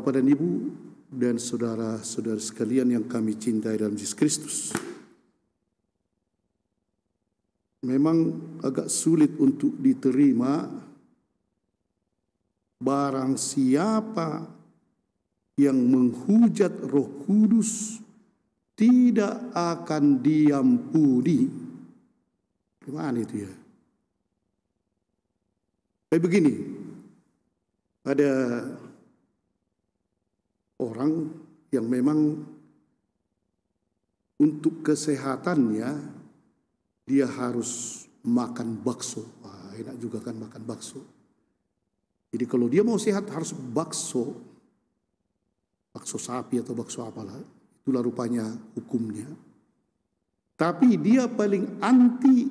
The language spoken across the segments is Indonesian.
Bapak dan Ibu dan saudara-saudara sekalian yang kami cintai dalam Yesus Kristus. Memang agak sulit untuk diterima barang siapa yang menghujat Roh Kudus tidak akan diampuni. Gimana itu ya? Kayak begini, ada orang yang memang untuk kesehatannya dia harus makan bakso. Wah, enak juga kan makan bakso. Jadi kalau dia mau sehat harus bakso sapi atau bakso apalah. Itulah rupanya hukumnya. Tapi dia paling anti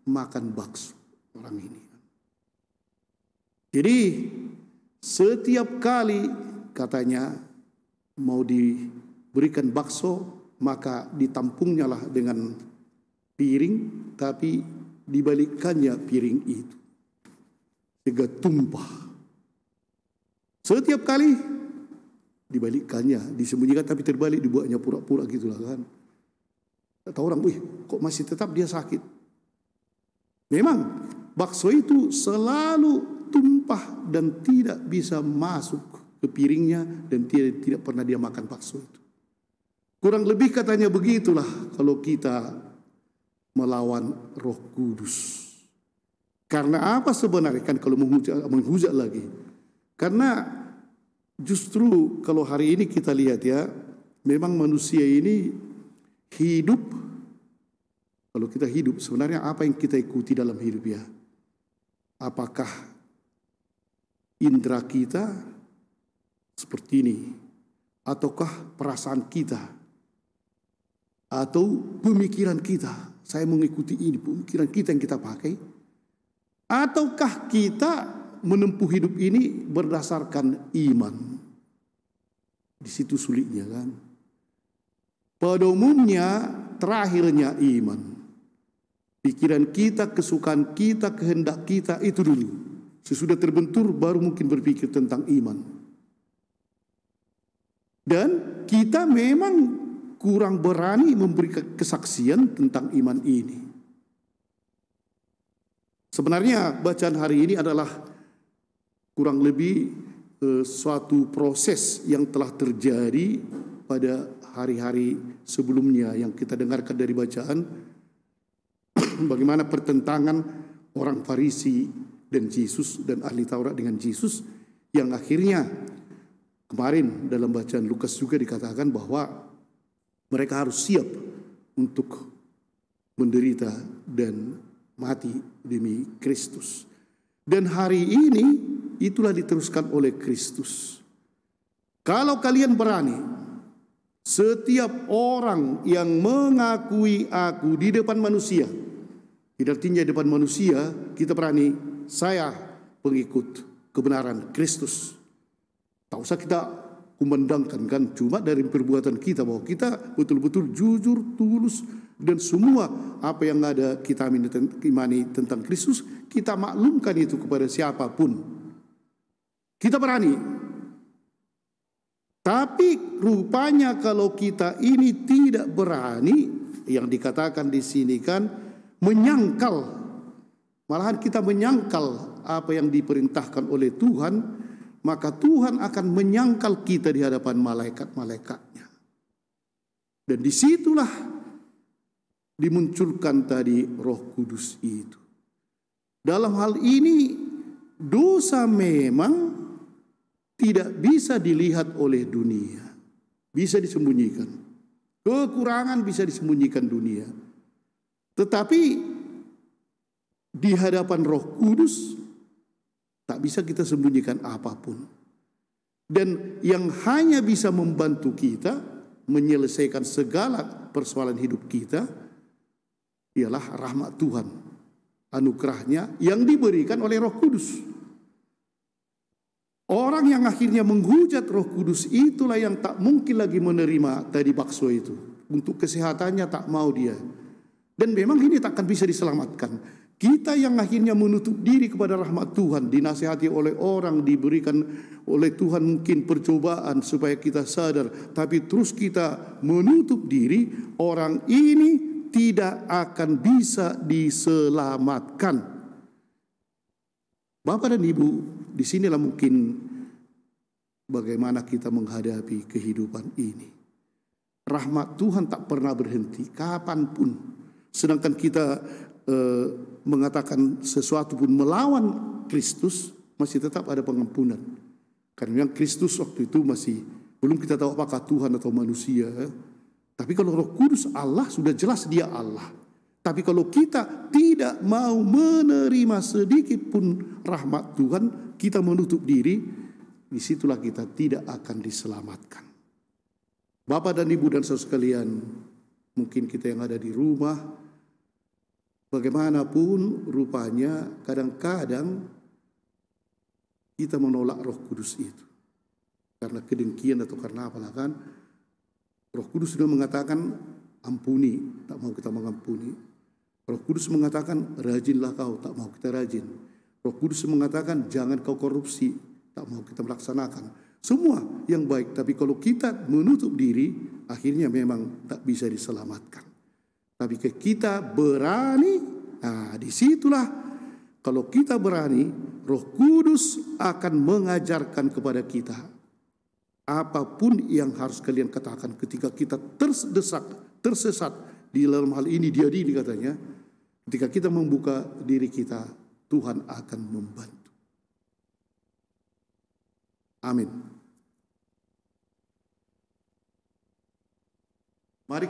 makan bakso orang ini. Jadi setiap kali katanya mau diberikan bakso, maka ditampungnya lah dengan piring, tapi dibalikkannya piring itu sehingga tumpah. Setiap kali dibalikkannya, disembunyikan tapi terbalik, dibuatnya pura-pura gitulah kan. Kata orang, wih kok masih tetap dia sakit. Memang bakso itu selalu tumpah dan tidak bisa masuk ke piringnya dan tidak pernah dia makan bakso itu. Kurang lebih katanya begitulah kalau kita melawan Roh Kudus. Karena apa sebenarnya kan kalau menghujat lagi? Karena justru kalau hari ini kita lihat ya, memang manusia ini hidup. Kalau kita hidup sebenarnya apa yang kita ikuti dalam hidup ya? Apakah indera kita seperti ini, ataukah perasaan kita, atau pemikiran kita? Saya mengikuti ini, pemikiran kita yang kita pakai, ataukah kita menempuh hidup ini berdasarkan iman? Di situ sulitnya kan. Pada umumnya terakhirnya iman. Pikiran kita, kesukaan kita, kehendak kita itu dulu. Sesudah terbentur baru mungkin berpikir tentang iman. Dan kita memang kurang berani memberi kesaksian tentang iman ini. Sebenarnya bacaan hari ini adalah kurang lebih suatu proses yang telah terjadi pada hari-hari sebelumnya yang kita dengarkan dari bacaan. Bagaimana pertentangan orang Farisi dan Yesus dan ahli Taurat dengan Yesus, yang akhirnya kemarin dalam bacaan Lukas juga dikatakan bahwa mereka harus siap untuk menderita dan mati demi Kristus. Dan hari ini itulah diteruskan oleh Kristus. Kalau kalian berani, setiap orang yang mengakui aku di depan manusia, tidak artinya di depan manusia kita berani, saya pengikut kebenaran Kristus. Tak usah kita kumandangkan kan, cuma dari perbuatan kita bahwa kita betul-betul jujur, tulus, dan semua apa yang ada kita imani tentang Kristus, kita maklumkan itu kepada siapapun. Kita berani. Tapi rupanya kalau kita ini tidak berani, yang dikatakan di sini kan menyangkal, malahan kita menyangkal apa yang diperintahkan oleh Tuhan, maka Tuhan akan menyangkal kita di hadapan malaikat-malaikatnya. Dan disitulah dimunculkan tadi Roh Kudus itu. Dalam hal ini dosa memang tidak bisa dilihat oleh dunia, bisa disembunyikan. Kekurangan bisa disembunyikan dunia. Tetapi di hadapan Roh Kudus tak bisa kita sembunyikan apapun. Dan yang hanya bisa membantu kita menyelesaikan segala persoalan hidup kita ialah rahmat Tuhan, anugerahnya yang diberikan oleh Roh Kudus. Orang yang akhirnya menghujat Roh Kudus itulah yang tak mungkin lagi menerima tadi bakso itu. Untuk kesehatannya tak mau dia. Dan memang ini tak akan bisa diselamatkan. Kita yang akhirnya menutup diri kepada rahmat Tuhan, dinasihati oleh orang, diberikan oleh Tuhan mungkin percobaan supaya kita sadar, tapi terus kita menutup diri, orang ini tidak akan bisa diselamatkan. Bapak dan Ibu, disinilah mungkin bagaimana kita menghadapi kehidupan ini. Rahmat Tuhan tak pernah berhenti, kapanpun. Sedangkan kita mengatakan sesuatu pun melawan Kristus, masih tetap ada pengampunan. Karena yang Kristus waktu itu masih belum kita tahu apakah Tuhan atau manusia. Tapi kalau Roh Kudus Allah, sudah jelas dia Allah. Tapi kalau kita tidak mau menerima sedikit pun rahmat Tuhan, kita menutup diri, disitulah kita tidak akan diselamatkan. Bapak dan Ibu dan saudara sekalian, mungkin kita yang ada di rumah, bagaimanapun rupanya kadang-kadang kita menolak Roh Kudus itu. Karena kedengkian atau karena apalah kan. Roh Kudus sudah mengatakan ampuni, tak mau kita mengampuni. Roh Kudus mengatakan rajinlah kau, tak mau kita rajin. Roh Kudus mengatakan jangan kau korupsi, tak mau kita melaksanakan. Semua yang baik, tapi kalau kita menutup diri, akhirnya memang tak bisa diselamatkan. Tapi kita berani, nah disitulah kalau kita berani, Roh Kudus akan mengajarkan kepada kita apapun yang harus kalian katakan ketika kita tersesat di dalam hal ini diri katanya. Ketika kita membuka diri kita, Tuhan akan membantu. Amin. Mari